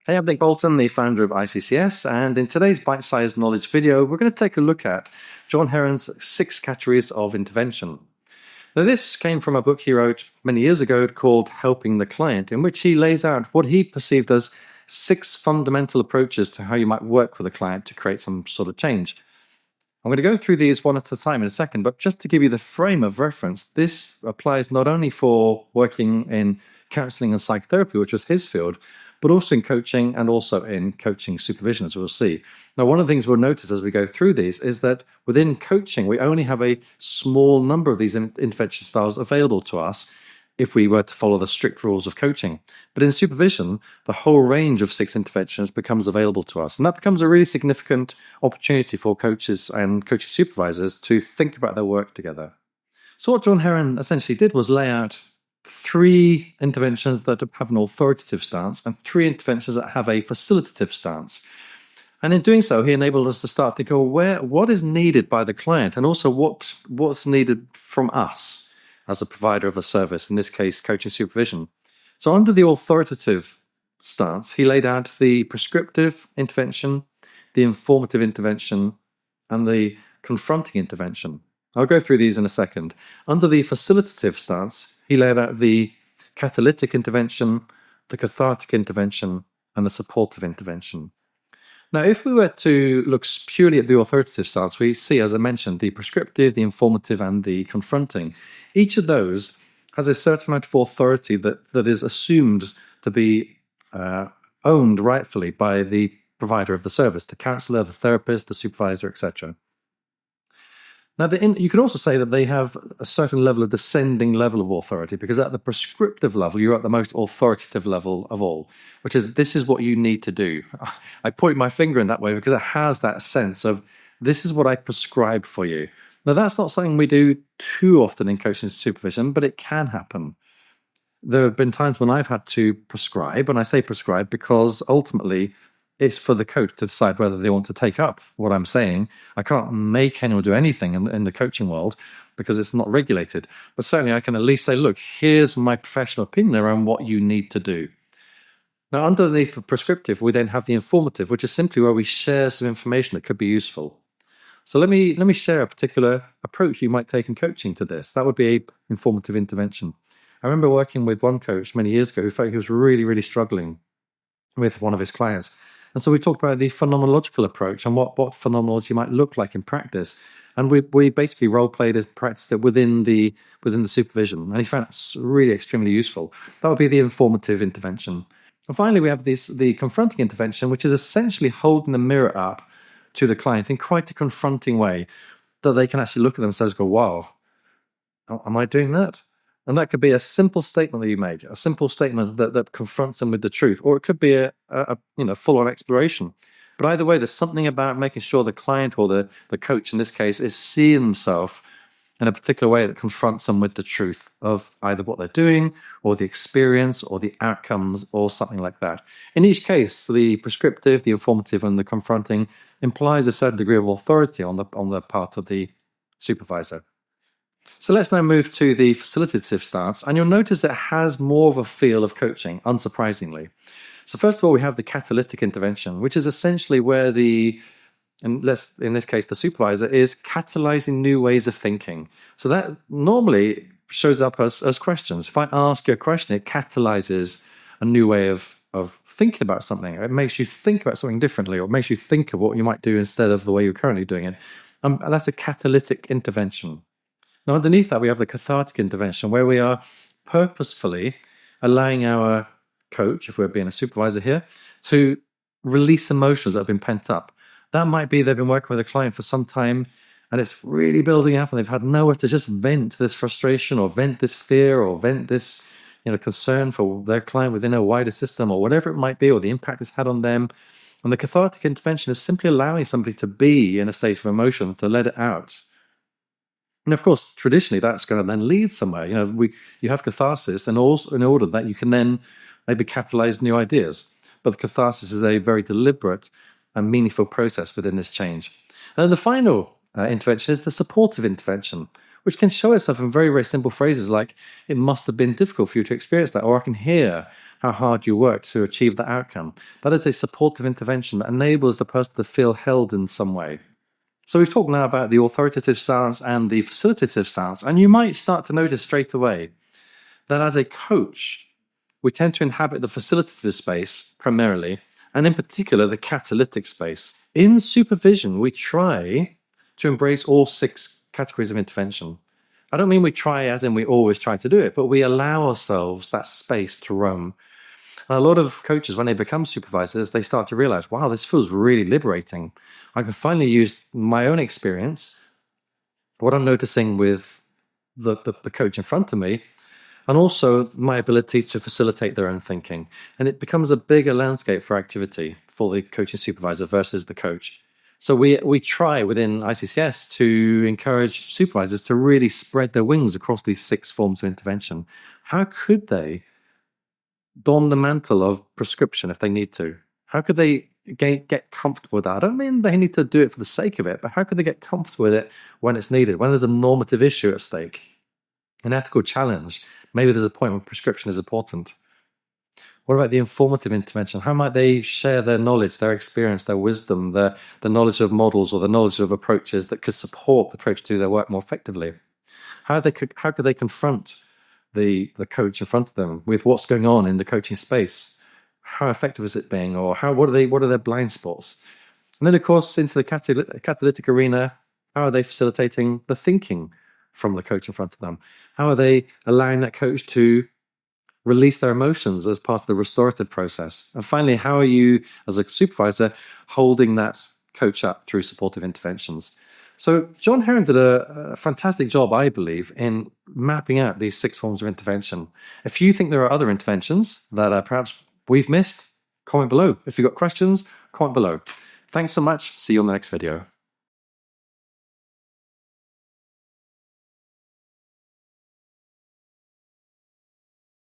Hey, I'm Nick Bolton, the founder of ICCS, and in today's bite-sized knowledge video, we're going to take a look at John Heron's 6 categories of intervention. Now, this came from a book he wrote many years ago called Helping the Client, in which he lays out what he perceived as 6 fundamental approaches to how you might work with a client to create some sort of change. I'm going to go through these one at a time in a second, but just to give you the frame of reference, this applies not only for working in counseling and psychotherapy, which was his field, but also in coaching and also in coaching supervision, as we'll see. Now, one of the things we'll notice as we go through these is that within coaching, we only have a small number of these intervention styles available to us if we were to follow the strict rules of coaching. But in supervision, the whole range of 6 interventions becomes available to us. And that becomes a really significant opportunity for coaches and coaching supervisors to think about their work together. So what John Heron essentially did was lay out 3 interventions that have an authoritative stance and 3 interventions that have a facilitative stance. And in doing so, he enabled us to start to go, what is needed by the client and also what's needed from us as a provider of a service, in this case, coaching supervision. So under the authoritative stance, he laid out the prescriptive intervention, the informative intervention, and the confronting intervention. I'll go through these in a second. Under the facilitative stance, he laid out the catalytic intervention, the cathartic intervention, and the supportive intervention. Now, if we were to look purely at the authoritative stance, we see, as I mentioned, the prescriptive, the informative, and the confronting. Each of those has a certain amount of authority that is assumed to be owned rightfully by the provider of the service, the counselor, the therapist, the supervisor, etc. Now, you can also say that they have a certain level of descending level of authority, because at the prescriptive level, you're at the most authoritative level of all, which is this is what you need to do. I point my finger in that way because it has that sense of this is what I prescribe for you. Now, that's not something we do too often in coaching supervision, but it can happen. There have been times when I've had to prescribe, and I say prescribe because ultimately it's for the coach to decide whether they want to take up what I'm saying. I can't make anyone do anything in the coaching world because it's not regulated. But certainly I can at least say, look, here's my professional opinion around what you need to do. Now, underneath the prescriptive, we then have the informative, which is simply where we share some information that could be useful. So let me share a particular approach you might take in coaching to this. That would be an informative intervention. I remember working with one coach many years ago who felt he was really, really struggling with one of his clients. And so we talked about the phenomenological approach and what phenomenology might look like in practice. And we basically role-played it, practiced it within the supervision. And he found it really extremely useful. That would be the informative intervention. And finally, we have the confronting intervention, which is essentially holding the mirror up to the client in quite a confronting way that they can actually look at themselves and go, wow, am I doing that? And that could be a simple statement that you make, a simple statement that confronts them with the truth, or it could be a full-on exploration. But either way, there's something about making sure the client or the coach in this case is seeing themselves in a particular way that confronts them with the truth of either what they're doing or the experience or the outcomes or something like that. In each case, the prescriptive, the informative, and the confronting implies a certain degree of authority on the part of the supervisor. So let's now move to the facilitative stance, and you'll notice that it has more of a feel of coaching, unsurprisingly. So first of all, we have the catalytic intervention, which is essentially where in this case, the supervisor is catalyzing new ways of thinking. So that normally shows up as questions. If I ask you a question, it catalyzes a new way of thinking about something. It makes you think about something differently, or it makes you think of what you might do instead of the way you're currently doing it. And that's a catalytic intervention. Now, underneath that, we have the cathartic intervention, where we are purposefully allowing our coach, if we're being a supervisor here, to release emotions that have been pent up. That might be they've been working with a client for some time, and it's really building up, and they've had nowhere to just vent this frustration or vent this fear or vent this concern for their client within a wider system or whatever it might be, or the impact it's had on them. And the cathartic intervention is simply allowing somebody to be in a state of emotion, to let it out. And of course, traditionally, that's going to then lead somewhere. You have catharsis, and also in order that you can then maybe catalyze new ideas. But the catharsis is a very deliberate and meaningful process within this change. And then the final intervention is the supportive intervention, which can show itself in very, very simple phrases like, it must have been difficult for you to experience that, or I can hear how hard you worked to achieve that outcome. That is a supportive intervention that enables the person to feel held in some way. So we've talked now about the authoritative stance and the facilitative stance, and you might start to notice straight away that as a coach, we tend to inhabit the facilitative space primarily, and in particular the catalytic space. In supervision, we try to embrace all 6 categories of intervention. I don't mean we try as in we always try to do it, but we allow ourselves that space to roam. And a lot of coaches, when they become supervisors, they start to realize, wow, this feels really liberating. I can finally use my own experience, what I'm noticing with the coach in front of me, and also my ability to facilitate their own thinking. And it becomes a bigger landscape for activity for the coaching supervisor versus the coach. So we try within ICCS to encourage supervisors to really spread their wings across these 6 forms of intervention. How could they don the mantle of prescription if they need to? How could they get comfortable with that? I don't mean they need to do it for the sake of it, but how could they get comfortable with it when it's needed, when there's a normative issue at stake, an ethical challenge? Maybe there's a point when prescription is important. What about the informative intervention? How might they share their knowledge, their experience, their wisdom, the knowledge of models or the knowledge of approaches that could support the coach to do their work more effectively? How could they confront the coach in front of them with what's going on in the coaching space? How effective is it being, or what are their blind spots? And then, of course, into the catalytic arena, how are they facilitating the thinking from the coach in front of them? How are they allowing that coach to release their emotions as part of the restorative process? And finally, how are you, as a supervisor, holding that coach up through supportive interventions? So John Heron did a fantastic job, I believe, in mapping out these 6 forms of intervention. If you think there are other interventions that perhaps we've missed, comment below. If you've got questions, comment below. Thanks so much. See you on the next video.